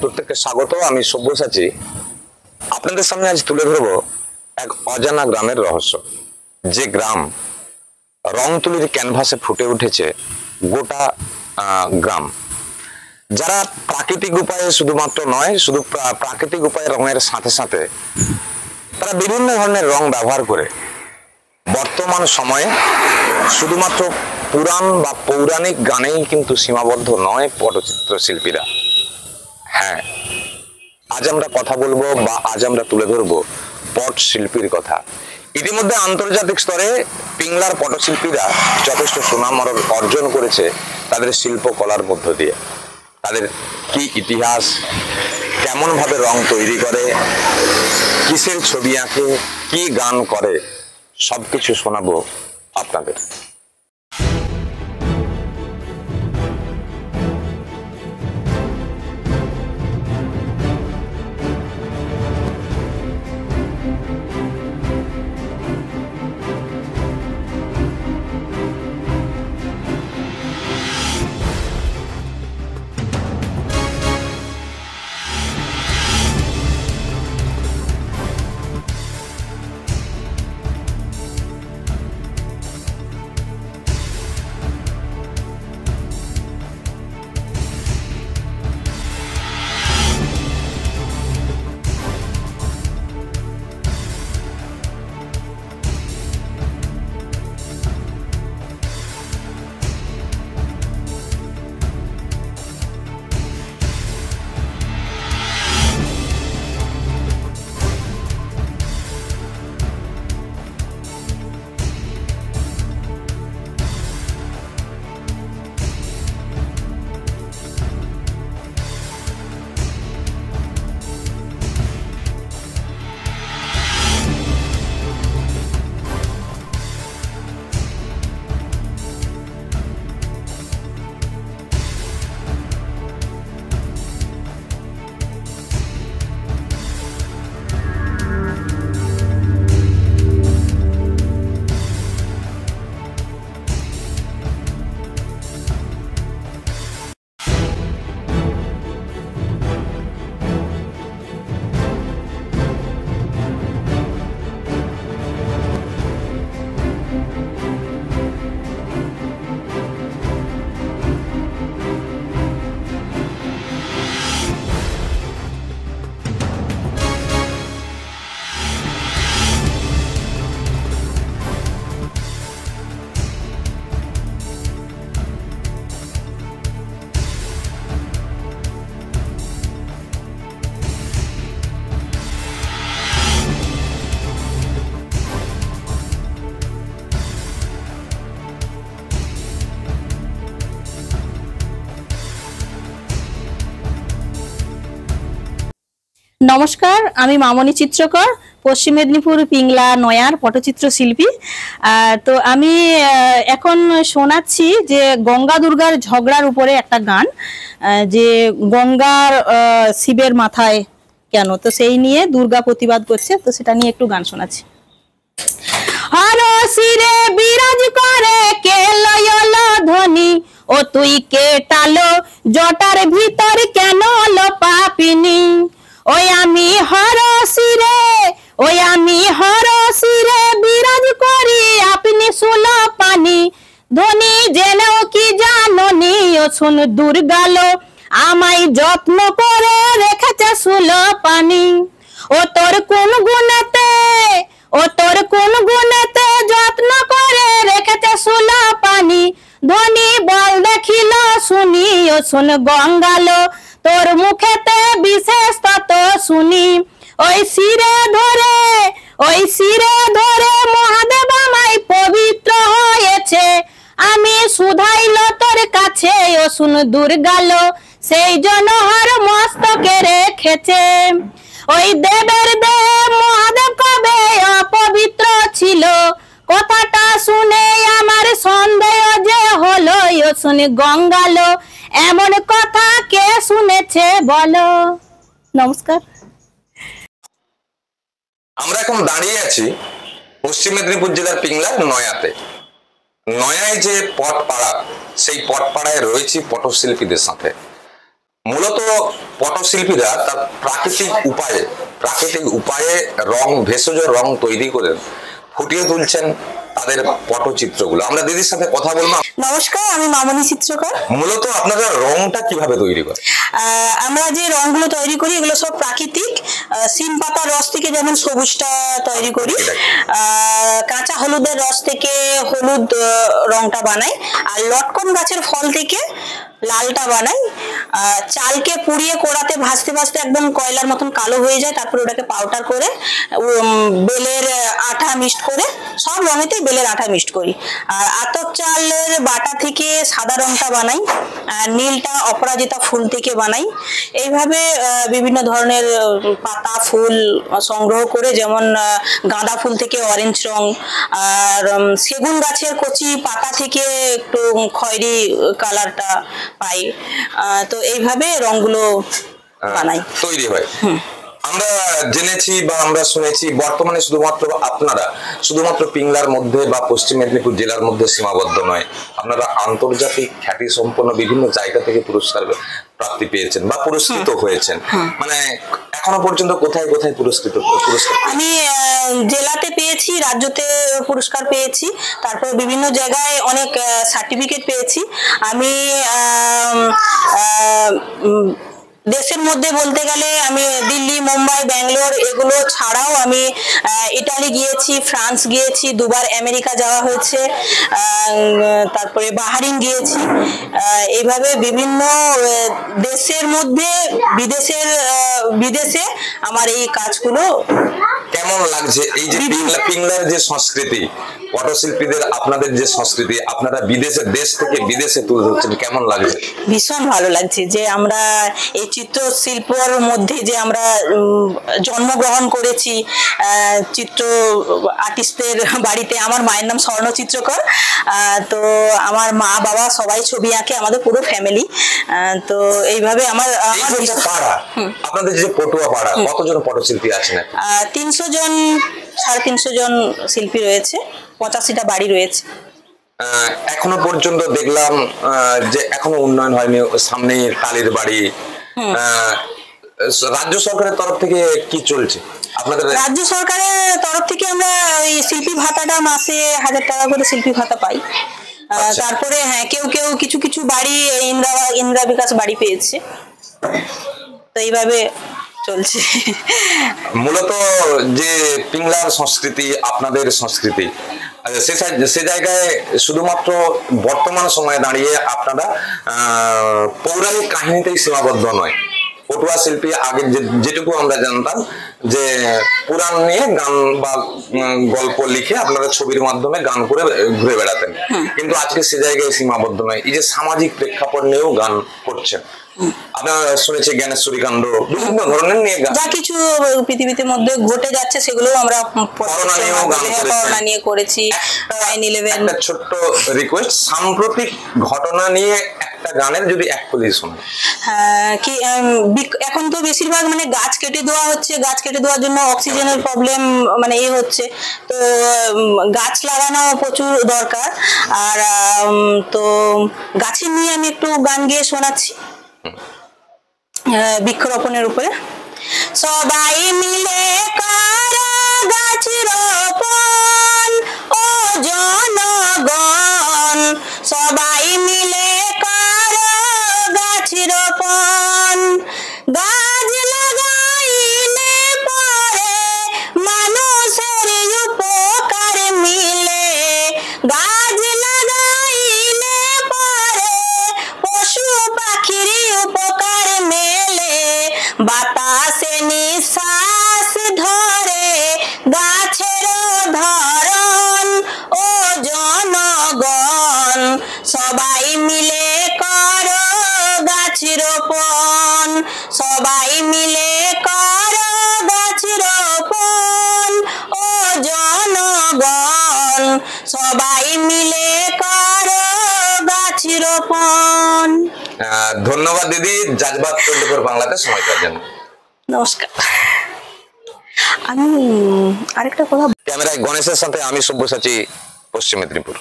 প্রত্যেককে স্বাগত। আমি সব্যসাচী আপনাদের সামনে আজ তুলে ধরবো এক অজানা গ্রামের রহস্য। যে গ্রাম রং তুলির ক্যানভাসে ফুটে উঠেছে গোটা গ্রাম। যারা প্রাকৃতিক উপায়ে শুধুমাত্র নয়, শুধু প্রাকৃতিক উপায়ে রঙের সাথে সাথে তারা বিভিন্ন ধরনের রং ব্যবহার করে বর্তমান সময়ে শুধুমাত্র পুরাণ বা পৌরাণিক গানেই কিন্তু সীমাবদ্ধ নয় পটচিত্র শিল্পীরা। হ্যাঁ, আজ আমরা কথা বলবো বা আজ আমরা তুলে ধরবো পট শিল্পীর কথা। ইতিমধ্যে আন্তর্জাতিক স্তরে পিংলার পটশিল্পীরা যথেষ্ট সুনাম অর্জন করেছে তাদের শিল্পকলার মধ্য দিয়ে। তাদের কি ইতিহাস, কেমন ভাবে রং তৈরি করে, কিসের ছবি আঁকে, কি গান করে, সবকিছু শোনাবো আপনাদের। নমস্কার, আমি মামনি চিত্রকর, পশ্চিম মেদিনীপুর পিংলা নয়ার পটচিত্র শিল্পী। তো আমি এখন শোনাচ্ছি যে গঙ্গা দুর্গার ঝগড়ার উপরে একটা গান, যে গঙ্গার শিবের মাথায় কেন, তো সেই নিয়ে দুর্গা প্রতিবাদ করছে, তো সেটা নিয়ে একটু গান শোনাচ্ছি। হর শিরে বিরাজ করে কে লয়ল ধ্বনি, ও তুই কে টালো জটার ভিতর কেন লো পাপিনি। ওই আমি হর শিরে, ওই আমি হর শিরে বিরাজ করি আপনি সুল পানি, ধ্বনি জেনেও কি জাননি ও শুন দুর্গালো আমায় যত্ন করে রেখেছে সুল পানি। ও তোর কোন গুণেতে, ও তোর কোন গুণেতে যত্ন করে রেখেছে সুল পানি, ধ্বনি বল দেখিল শুনি ও শুন গঙ্গালো তোর মুখেতে বিশেষ তত শুনি। ওই শিরে ধরে, ওই শিরে ধরে মহাদেব আমায় পবিত্র হয়েছে, আমি শুধাইল তোর কাছে ও শুন দুর্গালো সেই জন্য হর মস্তকে রেখেছে। ওই দেবের দেব মহাদেব কবে অপবিত্র ছিল, কথাটা শুনে আমার সন্দেহ যে হলো ও শুনে গঙ্গালো এমন কথা কে শুনেছে বলো। নমস্কার। আমরা এখন দাঁড়িয়ে আছি পশ্চিম মেদিনীপুর জেলার পিংলার নয়াতে। নয়ায় যে পটপাড়া, সেই পটপাড়ায় রয়েছি পটশিল্পীদের সাথে। মূলত পটশিল্পীরা তার প্রাকৃতিক উপায়ে রং, ভেষজ রং তৈরি করে ফুটিয়ে তুলছেন তাদের পটচিত্রগুলো। আমরা দিদির সাথে কথা বলবো। নমস্কার, আমি মামনি চিত্রকর। মূলত আপনারা রংটা কিভাবে তৈরি করেন? আমরা যে রংগুলো তৈরি করি এগুলো সব প্রাকৃতিক। সিম পাতার রস থেকে যেমন সবুজটা তৈরি করি, কাঁচা হলুদের রস থেকে হলুদ রংটা বানাই, আর লটকন গাছের ফল থেকে লালটা বানাই। চালকে পুড়িয়ে কড়াতে ভাজতে ভাজতে একদম কয়লার মতন কালো হয়ে যায়, তারপরে ওটাকে পাউডার করে বেলের আঠা মিক্সড করে, সব রঙেতেই বেলের আঠা মিক্সড করি। আর আতপ চালের বাটা থেকে সাদা রংটা বানাই, আর নীলটা অপরাজিতা ফুল থেকে বানাই। এইভাবে বিভিন্ন ধরনের পাতা ফুল সংগ্রহ করে, যেমন গাঁদা ফুল থেকে অরেঞ্জ রং, আর সেগুন গাছের কচি পাতা থেকে একটু খয়েরি কালারটা পাই। তো এইভাবে রংগুলো বানাই, তৈরি হয়। আমরা জেনেছি বা আমরা শুনেছি বর্তমানে শুধুমাত্র পিংলার মধ্যে বা পশ্চিম মেদিনীপুর জেলার মধ্যে সীমাবদ্ধ নয়, আপনারা আন্তর্জাতিক খ্যাতি সম্পন্ন বিভিন্ন জায়গা থেকে পুরস্কার প্রাপ্তি পেয়েছেন বা পুরস্কৃত হয়েছেন। মানে এখনো পর্যন্ত কোথায় কোথায় পুরস্কার? আমি জেলাতে পেয়েছি, রাজ্যতে পুরস্কার পেয়েছি, তারপর বিভিন্ন জায়গায় অনেক সার্টিফিকেট পেয়েছি। আমি দেশের মধ্যে বলতে গেলে আমি দিল্লি, মুম্বাই, ব্যাঙ্গালোর এগুলো ছাড়াও আমি ইটালি গিয়েছি, ফ্রান্স গিয়েছি, দুবার আমেরিকা যাওয়া হয়েছে, তারপরে বাহারিন গিয়েছি। এইভাবে বিভিন্ন দেশের মধ্যে বিদেশে আমার এই কাজগুলো। কেমন লাগছে এই যে পিংলার যে সংস্কৃতি, পটশিল্পীদের আপনাদের যে সংস্কৃতি আপনারা দেশ থেকে বিদেশে তুলে ধরছেন, কেমন লাগছে? ভীষণ ভালো লাগছে যে আমরা এই চিত্রশিল্পর মধ্যে যে আমরা জন্মগ্রহণ করেছি, চিত্র আর্টিস্টদের বাড়িতে। আমার মায়ের নাম স্বর্ণ চিত্রকর, তো আমার মা বাবা সবাই ছবি আঁকে, আমাদের পুরো ফ্যামিলি। তো এইভাবে আপনাদের যে পটুয়া পাড়া, কতজন পটশিল্পী আছেন? 300 জন, 350 জন শিল্পী রয়েছে, 85টা বাড়ি রয়েছে। এখনো পর্যন্ত দেখলাম যে এখনো উন্নয়ন হয়নি, সামনে কালীর বাড়ি। রাজ্য সরকারের তরফ থেকে কি চলছে আপনাদের? রাজ্য সরকারের তরফ থেকে আমরা ওই শিল্পী ভাতাটা মাসে 1000 টাকা করে শিল্পী ভাতা পাই। তারপরে কেউ কিছু বাড়ি ইন্দিরা বিকাশ বাড়ি পেয়েছে। তো এইভাবে চলছে। মূলত যে পিংলার সংস্কৃতি, আপনাদের সংস্কৃতি, সে জায়গায় শুধুমাত্র বর্তমান সময়ে দাঁড়িয়ে আপনারা পৌরাণিক কাহিনীতেই সীমাবদ্ধ নয়। পটুয়া শিল্পী আগে যেটুকু আমরা জানতাম যে পুরাণ নিয়ে গান বা গল্প লিখে আপনারা ছবির মাধ্যমে গান করে ঘুরে বেড়াতেন, কিন্তু আজকে সে জায়গায় সীমাবদ্ধ নয়, এই যে সামাজিক প্রেক্ষাপট নিয়েও গান করছেন। আপনারা শুনেছি জ্ঞানেশ্বরী কাণ্ড, বিভিন্ন ধরনের নিয়ে গান, যা কিছু পৃথিবীতে মধ্যে ঘটে যাচ্ছে সেগুলো আমরা করোনা নিয়ে করেছি। একটা ছোট্ট রিকোয়েস্ট, সাম্প্রতিক ঘটনা নিয়ে একটা গানের যদি এক কলি শোনেন। কি এখন তো বেশিরভাগ মানে গাছ কেটে দেওয়া হচ্ছে, গাছ কেটে দেওয়ার জন্য অক্সিজেনের প্রবলেম মানে হচ্ছে, তো গাছ লাগানো প্রচুর দরকার। আর তো গাছের নিয়ে আমি একটু গান গেয়ে শোনাচ্ছি বৃক্ষরোপণের উপরে। সবাই মিলে করো গাছ রোপণ, ও জনগণ, সবাই মিলে করো গাছ রোপণ। গাছ লাগাইলে পরে মানুষের উপকার মিলে, গাছ লাগাইলে পরে পশু পাখির উপকার মেলে। বাতাসে নিঃশ্বাস ধরে গাছের ধরন, ও জনগণ, সবাই মিলে করো গাছ রোপণ, সবাই মিলে করো গাছ রোপণ, ও জনগণ, সবাই মিলে করো গাছ রোপণ। ধন্যবাদ দিদি, জাজবাত 24 বাংলাতে সময় দেওয়ার জন্য। নমস্কার। আমি আরেকটা কথা, ক্যামেরায় গণেশের সাথে আমি সব্যসাচী, পশ্চিম মেদিনীপুর।